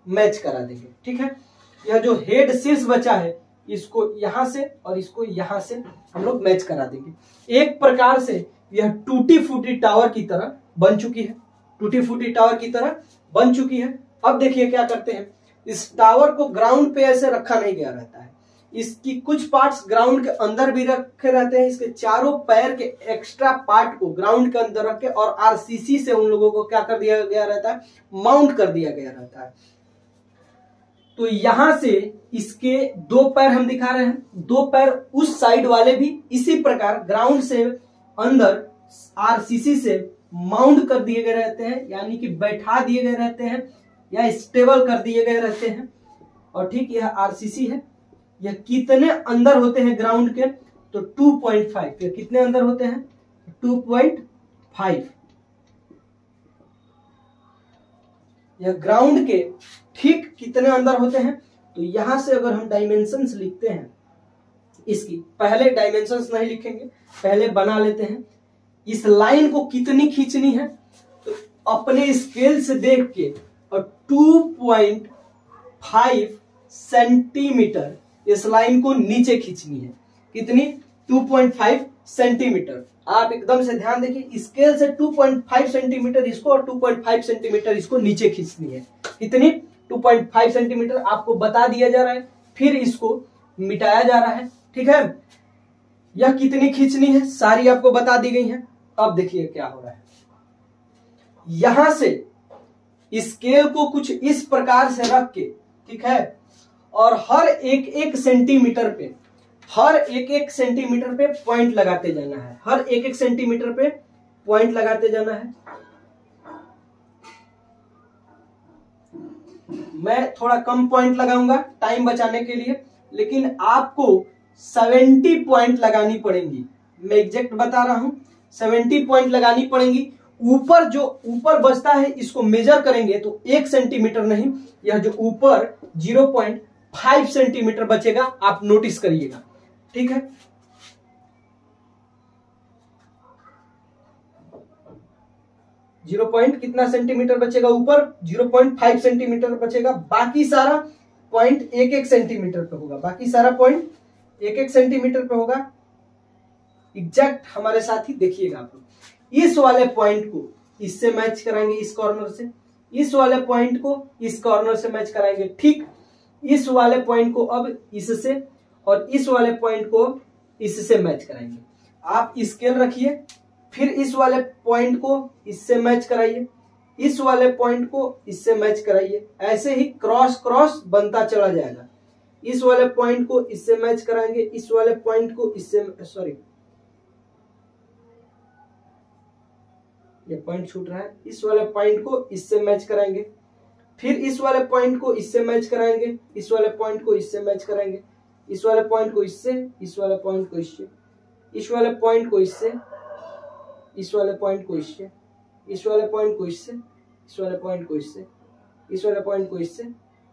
मैच करा देंगे, ठीक है। यह जो हेड शीर्ष बचा है इसको यहां से और इसको यहां से हम लोग मैच करा देंगे। एक प्रकार से यह टूटी फूटी टावर की तरह बन चुकी है। टूटी फूटी टावर की तरह बन चुकी है। अब देखिए क्या करते हैं, इस टावर को ग्राउंड पे ऐसे रखा नहीं गया रहता है। इसकी कुछ पार्ट्स ग्राउंड के अंदर भी रखे रहते हैं। इसके चारों पैर के एक्स्ट्रा पार्ट को ग्राउंड के अंदर रख के और आरसीसी से उन लोगों को क्या कर दिया गया रहता है? माउंट कर दिया गया रहता है। तो यहां से इसके 2 पैर हम दिखा रहे हैं, 2 पैर उस साइड वाले भी इसी प्रकार ग्राउंड से अंदर आरसीसी से माउंट कर दिए गए रहते हैं, यानी कि बैठा दिए गए रहते हैं या स्टेबल कर दिए गए रहते हैं। और ठीक यह आरसीसी है। यह कितने अंदर होते हैं ग्राउंड के, तो 2.5। यह कितने अंदर होते हैं, 2.5। यह ग्राउंड के ठीक कितने अंदर होते हैं, तो यहां से अगर हम डायमेंशंस लिखते हैं इसकी, पहले डायमेंशंस नहीं लिखेंगे, पहले बना लेते हैं। इस लाइन को कितनी खींचनी है, तो अपने स्केल से देख के और 2.5 सेंटीमीटर इस लाइन को नीचे खींचनी है। कितनी, 2.5 सेंटीमीटर। आप एकदम से ध्यान देखिए, स्केल से 2.5 सेंटीमीटर इसको और 2.5 सेंटीमीटर इसको नीचे खींचनी है। कितनी, 2.5 सेंटीमीटर आपको बता दिया जा रहा है, फिर इसको मिटाया जा रहा है। ठीक है, यह कितनी खींचनी है सारी आपको बता दी गई है। अब देखिए क्या हो रहा है, यहां से स्केल को कुछ इस प्रकार से रख के, ठीक है, और हर एक सेंटीमीटर पे, हर एक सेंटीमीटर पे पॉइंट लगाते जाना है। हर एक सेंटीमीटर पे पॉइंट लगाते जाना है। मैं थोड़ा कम पॉइंट लगाऊंगा टाइम बचाने के लिए, लेकिन आपको 70 पॉइंट लगानी पड़ेंगी। मैं एग्जैक्ट बता रहा हूं, 70 पॉइंट लगानी पड़ेंगी। ऊपर जो ऊपर बचता है इसको मेजर करेंगे तो 1 सेंटीमीटर नहीं, यह जो ऊपर 0.5 सेंटीमीटर बचेगा, आप नोटिस करिएगा। ठीक है, कितना सेंटीमीटर बचेगा, ऊपर 0.5 सेंटीमीटर बचेगा। बाकी सारा पॉइंट 1 सेंटीमीटर पे होगा। बाकी सारा पॉइंट 1 सेंटीमीटर पे होगा। एग्जैक्ट हमारे साथ ही देखिएगा आप लोग। इस वाले पॉइंट को इससे मैच कराएंगे, इस कॉर्नर से। इस वाले पॉइंट को इस कॉर्नर से मैच कराएंगे। ठीक, इस वाले पॉइंट को अब इससे और इस वाले पॉइंट को इससे मैच कराएंगे। आप स्केल रखिए, फिर इस वाले पॉइंट को इससे मैच कराइए, इस वाले पॉइंट को इससे मैच कराइए। ऐसे ही क्रॉस क्रॉस बनता चला जाएगा। इस वाले पॉइंट को इससे मैच कराएंगे, इस वाले पॉइंट को इससे, सॉरी ये पॉइंट छूट रहा है, इस वाले पॉइंट को इससे मैच कराएंगे, फिर इस वाले पॉइंट को इससे मैच कराएंगे, इस वाले पॉइंट को इससे मैच कराएंगे, इस वाले पॉइंट को इससे, इस वाले पॉइंट को इससे, इस वाले पॉइंट को इससे, इस वाले पॉइंट को इससे, इस वाले पॉइंट को इससे, इस वाले पॉइंट को इससे, इस वाले पॉइंट को इससे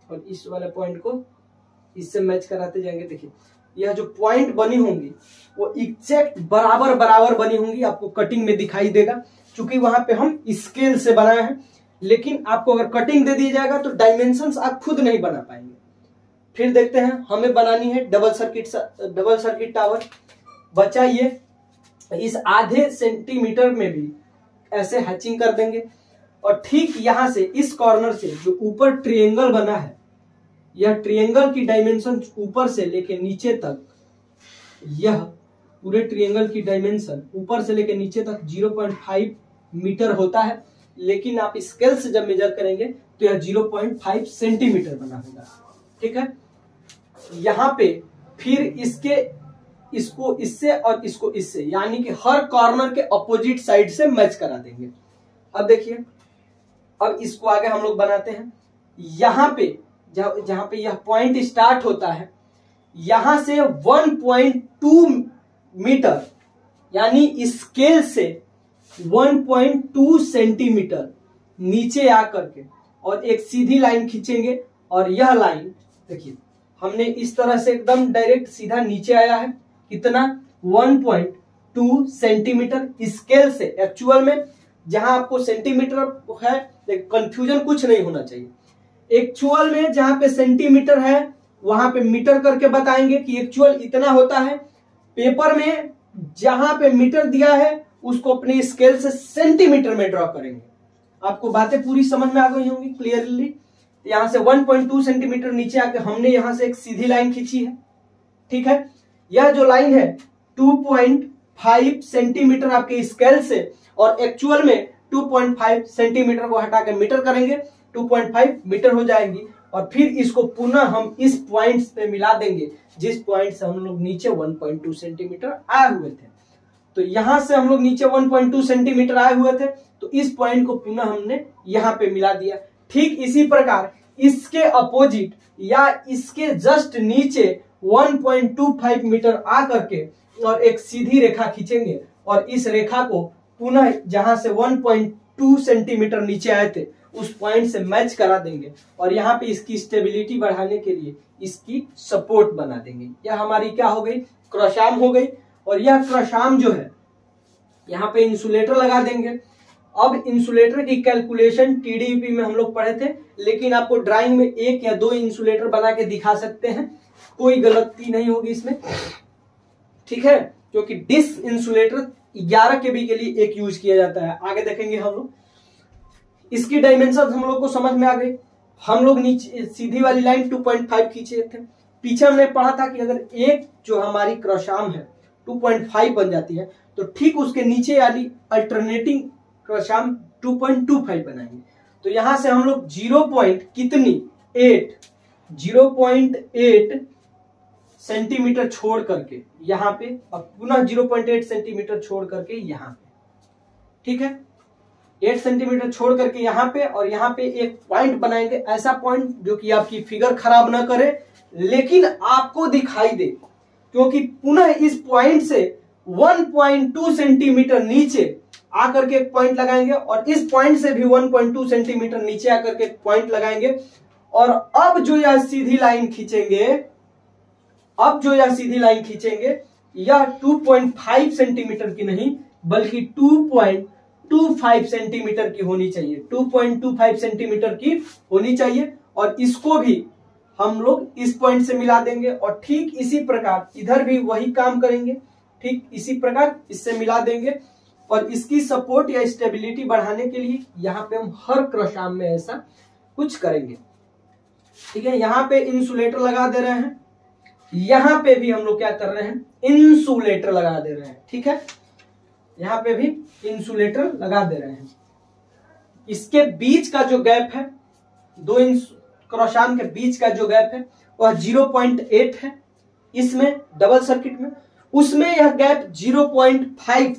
और इस वाले पॉइंट को इससे मैच कराते जाएंगे। देखिए यह जो पॉइंट बनी होंगी वो एग्जैक्ट बराबर बराबर बनी होंगी। आपको कटिंग में दिखाई देगा, क्योंकि वहां पे हम स्केल से बनाए हैं। लेकिन आपको अगर कटिंग दे दिया जाएगा तो डायमेंशंस आप खुद नहीं बना पाएंगे। फिर देखते हैं, हमें बनानी है डबल सर्किट टावर। बचा ये, इस आधे सेंटीमीटर में भी ऐसे हैचिंग कर देंगे। और ठीक यहां से इस कॉर्नर से जो ऊपर ट्रायंगल बना है, यह ट्रायंगल की डायमेंशन ऊपर से लेके नीचे तक, यह पूरे ट्रायंगल की डायमेंशन ऊपर से लेके नीचे तक 0.5 मीटर होता है। लेकिन आप स्केल से जब मेजर करेंगे तो यह 0.5 सेंटीमीटर बना होगा। ठीक है, यहां पे फिर इसको इससे और इसको इससे, यानी कि हर कॉर्नर के अपोजिट साइड से मैच करा देंगे। अब देखिए, अब इसको आगे हम लोग बनाते हैं। यहां पे जहां पे यह पॉइंट स्टार्ट होता है, यहां से 1.2 मीटर, यानी स्केल से 1.2 सेंटीमीटर नीचे आकर के और एक सीधी लाइन खींचेंगे। और यह लाइन देखिए, हमने इस तरह से एकदम डायरेक्ट सीधा नीचे आया है। कितना, 1.2 सेंटीमीटर स्केल से। एक्चुअल में जहां आपको सेंटीमीटर है, कंफ्यूजन कुछ नहीं होना चाहिए। एक्चुअल में जहां पे सेंटीमीटर है वहां पे मीटर करके बताएंगे कि एक्चुअल इतना होता है। पेपर में जहां पे मीटर दिया है उसको अपने स्केल से सेंटीमीटर में ड्रॉ करेंगे। आपको बातें पूरी समझ में आ गई होंगी क्लियरली। यहां से 1.2 सेंटीमीटर नीचे आके हमने यहां से एक सीधी लाइन खींची है। ठीक है, यह जो लाइन है 2.5 सेंटीमीटर आपके स्केल से, और एक्चुअल में 2.5 सेंटीमीटर को हटा के मीटर करेंगे, 2.5 मीटर हो जाएगी। और फिर इसको पुनः हम इस पॉइंट पे मिला देंगे जिस पॉइंट से हम लोग नीचे 1.2 सेंटीमीटर आए हुए थे। तो यहां से हम लोग नीचे 1.2 सेंटीमीटर आए हुए थे, तो इस पॉइंट को पुनः हमने यहां पे मिला दिया। ठीक इसी प्रकार इसके अपोजिट या इसके जस्ट नीचे 1.25 मीटर आ करके और एक सीधी रेखा खींचेंगे और इस रेखा को पुनः जहां से 1.2 सेंटीमीटर नीचे आए थे उस पॉइंट से मैच करा देंगे और यहाँ पे इसकी स्टेबिलिटी बढ़ाने के लिए इसकी सपोर्ट बना देंगे। यह हमारी क्या हो गई, क्रॉस आर्म हो गई। और यह क्रॉस आर्म जो है यहाँ पे इंसुलेटर लगा देंगे। अब इंसुलेटर की कैलकुलेशन टीडीपी में हम लोग पढ़े थे, लेकिन आपको ड्राइंग में 1 या 2 इंसुलेटर बना के दिखा सकते हैं, कोई गलती नहीं होगी इसमें, ठीक है, क्योंकि डिस इंसुलेटर 11 केबी के लिए एक यूज किया जाता है। आगे देखेंगे हम लोग। इसकी डायमेंशन हम लोग को समझ में आ गई। हम लोग नीचे सीधी वाली लाइन 2.5 खींचे थे। पीछे हमने पढ़ा था कि अगर एक जो हमारी क्रॉस आर्म है 2.5 बन जाती है तो ठीक उसके नीचे वाली अल्टरनेटिंग क्रॉस आर्म 2.25 बनाएंगे। तो यहां से हम लोग 0.8 सेंटीमीटर छोड़ करके यहां पे, अब पुनः 0.8 सेंटीमीटर छोड़ करके यहां पे, ठीक है, 8 सेंटीमीटर छोड़ करके यहाँ पे और यहाँ पे एक पॉइंट बनाएंगे, ऐसा पॉइंट जो कि आपकी फिगर खराब ना करे लेकिन आपको दिखाई दे, क्योंकि पुनः इस पॉइंट से 1.2 सेंटीमीटर नीचे आकर के एक पॉइंट लगाएंगे और इस पॉइंट से भी 1.2 सेंटीमीटर नीचे आकर के एक पॉइंट लगाएंगे। और अब जो यह सीधी लाइन खींचेंगे, यह 2.5 सेंटीमीटर की नहीं बल्कि 2.25 सेंटीमीटर की होनी चाहिए, 2.25 सेंटीमीटर की होनी चाहिए। और इसको भी हम लोग इस पॉइंट से मिला देंगे और ठीक इसी प्रकार इधर भी वही काम करेंगे, ठीक इसी प्रकार इससे मिला देंगे। और इसकी सपोर्ट या स्टेबिलिटी बढ़ाने के लिए यहाँ पे हम हर क्रॉस आर्म में ऐसा कुछ करेंगे, ठीक है। यहाँ पे इंसुलेटर लगा दे रहे हैं, यहाँ पे भी हम लोग क्या कर रहे हैं, इंसुलेटर लगा दे रहे हैं, ठीक है, यहाँ पे भी इंसुलेटर लगा दे रहे हैं। इसके बीच का जो गैप है, दो क्रॉस आर्म के बीच का जो गैप है वह 0.8 है। इसमें डबल सर्किट में, उसमें यह गैप 0.5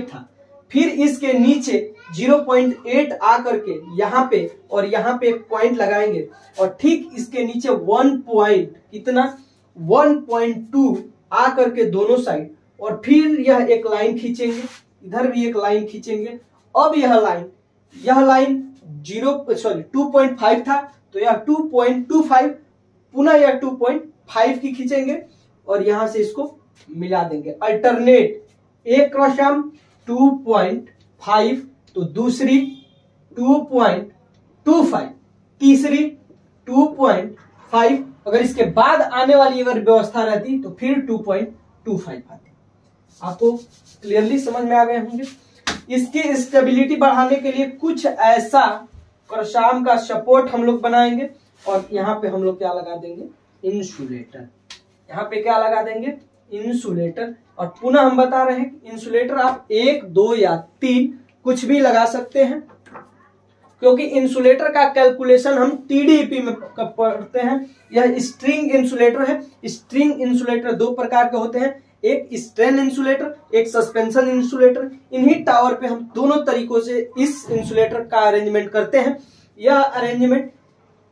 था। फिर इसके नीचे 0.8 आकर के यहाँ पे और यहाँ पे एक पॉइंट लगाएंगे और ठीक इसके नीचे 1.2 आकर के दोनों साइड, और फिर यह एक लाइन खींचेंगे, इधर भी एक लाइन खींचेंगे। अब यह लाइन 2.5 था तो यह 2.25, पुनः यह 2.5 की खींचेंगे और यहां से इसको मिला देंगे। अल्टरनेट, एक क्रॉस आर्म 2.5 तो दूसरी 2.25, तीसरी 2.5, अगर इसके बाद आने वाली अगर व्यवस्था रहती तो फिर 2.25 आती। आपको क्लियरली समझ में आ गए होंगे। इसकी स्टेबिलिटी बढ़ाने के लिए कुछ ऐसा क्रॉस आर्म का सपोर्ट हम लोग बनाएंगे और यहाँ पे हम लोग क्या लगा देंगे, इंसुलेटर। यहाँ पे क्या लगा देंगे, इंसुलेटर। और पुनः हम बता रहे हैं इंसुलेटर आप 1, 2 या 3 कुछ भी लगा सकते हैं, क्योंकि इंसुलेटर का कैलकुलेशन हम टीडीपी में पढ़ते हैं। यह स्ट्रिंग इंसुलेटर है। स्ट्रिंग इंसुलेटर 2 प्रकार के होते हैं, एक स्ट्रेन इंसुलेटर, एक सस्पेंशन इंसुलेटर। इन्हीं टावर पे हम दोनों तरीकों से इस इंसुलेटर का अरेंजमेंट करते हैं। यह अरेंजमेंट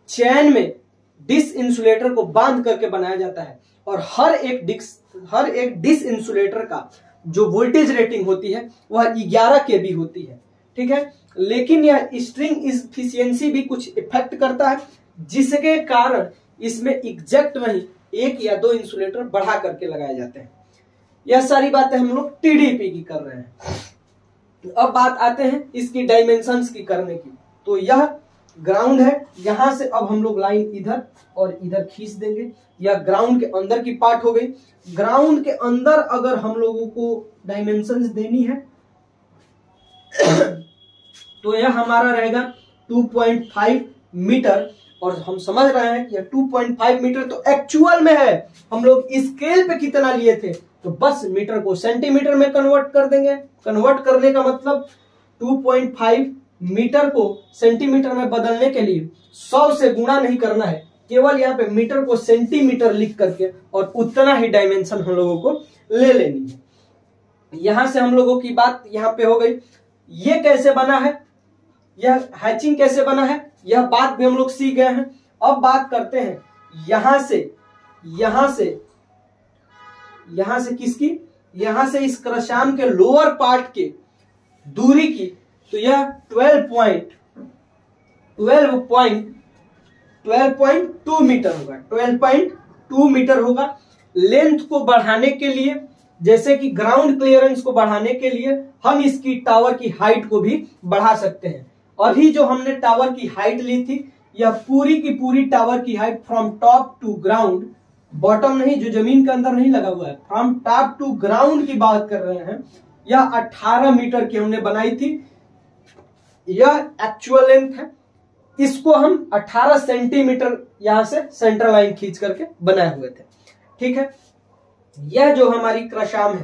चैन में डिस इंसुलेटर को बांध करके बनाया जाता है और हर एक डिस इंसुलेटर का जो वोल्टेज रेटिंग होती है वह 11 केवी होती है, ठीक है। लेकिन यह स्ट्रिंग एफिशिएंसी भी कुछ इफेक्ट करता है, जिसके कारण इसमें एग्जैक्ट नहीं 1 या 2 इंसुलेटर बढ़ा करके लगाए जाते हैं। यह सारी बातें हम लोग टीडीपी की कर रहे हैं। अब बात आते हैं इसकी डायमेंशंस की करने की। तो यह ग्राउंड है, यहां से अब हम लोग लाइन इधर और इधर खींच देंगे। यह ग्राउंड के अंदर की पार्ट हो गई। ग्राउंड के अंदर अगर हम लोगों को डायमेंशंस देनी है तो यह हमारा रहेगा 2.5 मीटर। और हम समझ रहे हैं कि यह 2.5 मीटर तो एक्चुअल में है, हम लोग स्केल पे कितना लिए थे तो बस मीटर को सेंटीमीटर में कन्वर्ट कर देंगे। कन्वर्ट करने का मतलब 2.5 मीटर को सेंटीमीटर में बदलने के लिए 100 से गुणा नहीं करना है, केवल यहाँ पे मीटर को सेंटीमीटर लिख करके और उतना ही डायमेंशन हम लोगों को ले लेनी है। यहां से हम लोगों की बात यहाँ पे हो गई। ये कैसे बना है, यह हैचिंग कैसे बना है, यह बात भी हम लोग सीख गए हैं। अब बात करते हैं यहां से किसकी, यहां से इस क्रशाम के लोअर पार्ट के दूरी की, तो यह 12.2 मीटर होगा, 12.2 मीटर होगा। लेंथ को बढ़ाने के लिए, जैसे कि ग्राउंड क्लियरेंस को बढ़ाने के लिए हम इसकी टावर की हाइट को भी बढ़ा सकते हैं। अभी जो हमने टावर की हाइट ली थी, यह पूरी की पूरी टावर की height from top to ground, bottom नहीं, जो जमीन के अंदर नहीं लगा हुआ है, फ्रॉम टॉप टू ग्राउंड की बात कर रहे हैं, यह 18 मीटर की हमने बनाई थी। यह एक्चुअल लेंथ है। इसको हम 18 सेंटीमीटर यहां से सेंटर लाइन खींच करके बनाए हुए थे। ठीक है, यह जो हमारी क्रशाम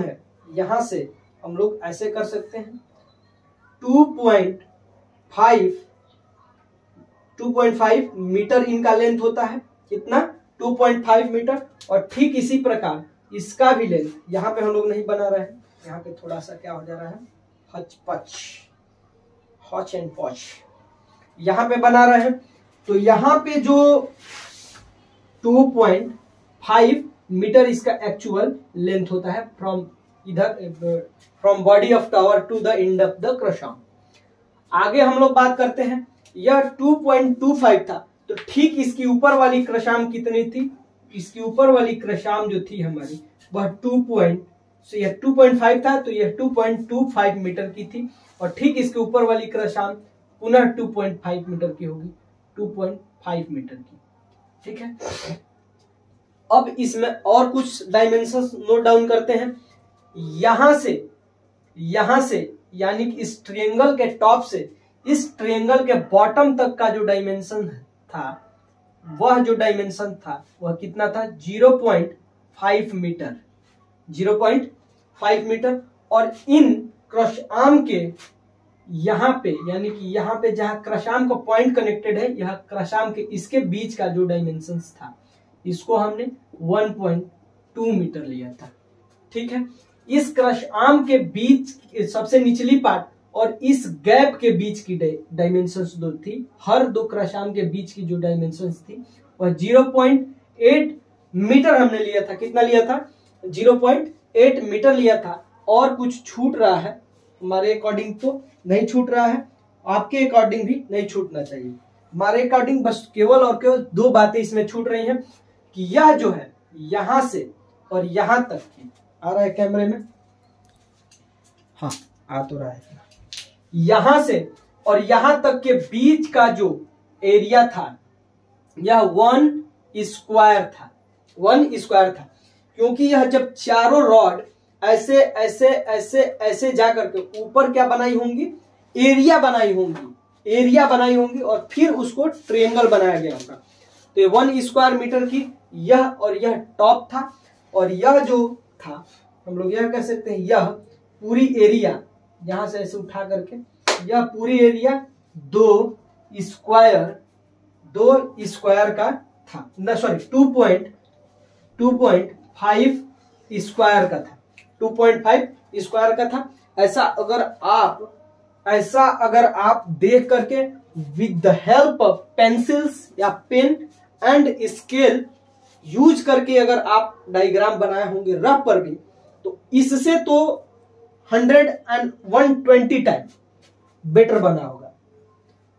है, यहां से हम लोग ऐसे कर सकते हैं, 2.5 मीटर इनका लेंथ होता है। कितना? 2.5 मीटर। और ठीक इसी प्रकार इसका भी लेंथ, यहां पे हम लोग नहीं बना रहे हैं, यहाँ पे थोड़ा सा क्या हो जा रहा है, हॉच एंड पॉच, यहां पे बना रहे हैं। तो यहां पे जो 2.5 मीटर इसका एक्चुअल लेंथ होता है from body of tower to the end of the crossarm. आगे हम लोग बात करते हैं, यह 2.25 था, तो ठीक इसकी ऊपर वाली क्रशाम कितनी थी, इसकी ऊपर वाली क्रशाम जो थी हमारी वह 2.5 था, तो यह 2.25 मीटर की थी। और ठीक इसके ऊपर वाली क्रशाम पुनः 2.5 मीटर की होगी, 2.5 मीटर की। ठीक है, अब इसमें और कुछ डायमेंशंस नोट डाउन करते हैं। यहां से यानी कि इस ट्रायंगल के टॉप से इस ट्रायंगल के बॉटम तक का जो डायमेंशन था, वह कितना था, 0.5 मीटर, 0.5 मीटर। और इन क्रश आर्म के यहां पे, यानी कि यहां पे जहां क्रश आर्म का पॉइंट कनेक्टेड है, यह क्रश आर्म के इसके बीच का जो डायमेंशन था, इसको हमने 1.2 मीटर लिया था। ठीक है, इस क्रश आर्म के बीच सबसे निचली पार्ट और इस गैप के बीच की डायमेंशंस दो थी, हर दो क्रश आर्म के बीच की जो डायमेंशंस थी वह 0.8 मीटर हमने लिया था। कितना लिया था? 0.8 मीटर लिया था। और कुछ छूट रहा है, हमारे अकॉर्डिंग तो नहीं छूट रहा है, आपके अकॉर्डिंग भी नहीं छूटना चाहिए। हमारे अकॉर्डिंग बस केवल और केवल दो बातें इसमें छूट रही हैं कि यह जो है यहां से और यहां तक की, आ रहा है कैमरे में, हाँ आ तो रहा है, यहां से और यहां तक के बीच का जो एरिया था यह 1 स्क्वायर था, 1 स्क्वायर था। क्योंकि यह जब चारों रॉड ऐसे ऐसे ऐसे ऐसे जा करके ऊपर क्या बनाई होंगी, एरिया बनाई होंगी और फिर उसको ट्रायंगल बनाया गया होगा। तो ये 1 स्क्वायर मीटर की यह और यह टॉप था, और यह जो था हम लोग यह कह सकते हैं, यह पूरी एरिया यहां से ऐसे उठा करके यह पूरी एरिया 2 स्क्वायर का था, ना सॉरी 2.5 स्क्वायर का था, 2.5 स्क्वायर का था। ऐसा अगर आप देख करके with the help of pencils या पेन एंड स्केल यूज करके अगर आप डायग्राम बनाए होंगे रफ पर भी, तो इससे तो 120 टाइम बेटर बना होगा,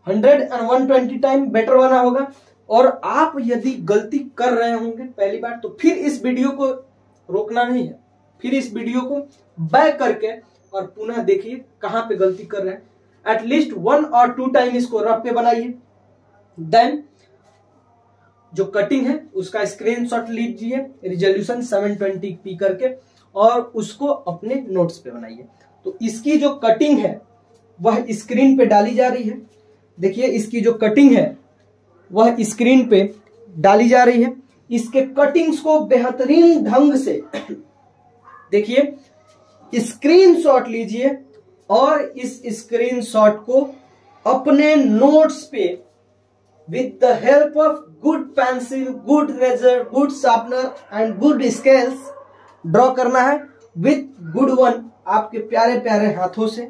120 टाइम बेटर बना होगा। और आप यदि गलती कर रहे होंगे पहली बार, तो फिर इस वीडियो को रोकना नहीं है, फिर इस वीडियो को बैक करके और पुनः देखिए कहां पे गलती कर रहे हैं। एटलीस्ट 1 और 2 टाइम इसको रफ पे बनाइए। देन जो कटिंग है उसका स्क्रीनशॉट लीजिए रिजोल्यूशन 720p करके और उसको अपने नोट्स पे बनाइए। तो इसकी जो कटिंग है वह स्क्रीन पे डाली जा रही है। देखिए इसकी जो कटिंग है वह स्क्रीन पे डाली जा रही है। इसके कटिंग्स को बेहतरीन ढंग से देखिए, स्क्रीनशॉट लीजिए और इस स्क्रीनशॉट को अपने नोट्स पे with the help of good pencil, good razor, good sharpener and good scales draw करना है विथ गुड वन, आपके प्यारे प्यारे हाथों से,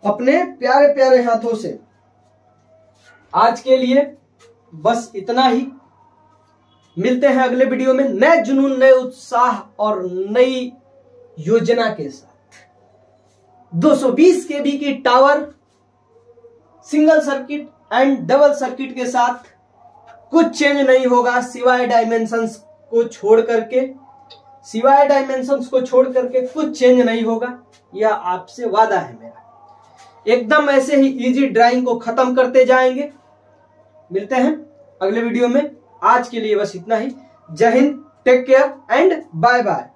अपने प्यारे प्यारे हाथों से। आज के लिए बस इतना ही। मिलते हैं अगले वीडियो में नए जुनून, नए उत्साह और नई योजना के साथ। 220 केबी की tower, single circuit and double circuit के साथ। कुछ चेंज नहीं होगा सिवाय डायमेंशंस को छोड़ करके, सिवाय डायमेंशंस को छोड़ करके कुछ चेंज नहीं होगा, यह आपसे वादा है मेरा। एकदम ऐसे ही इजी ड्राइंग को खत्म करते जाएंगे। मिलते हैं अगले वीडियो में। आज के लिए बस इतना ही। जय Hind, take care and bye bye.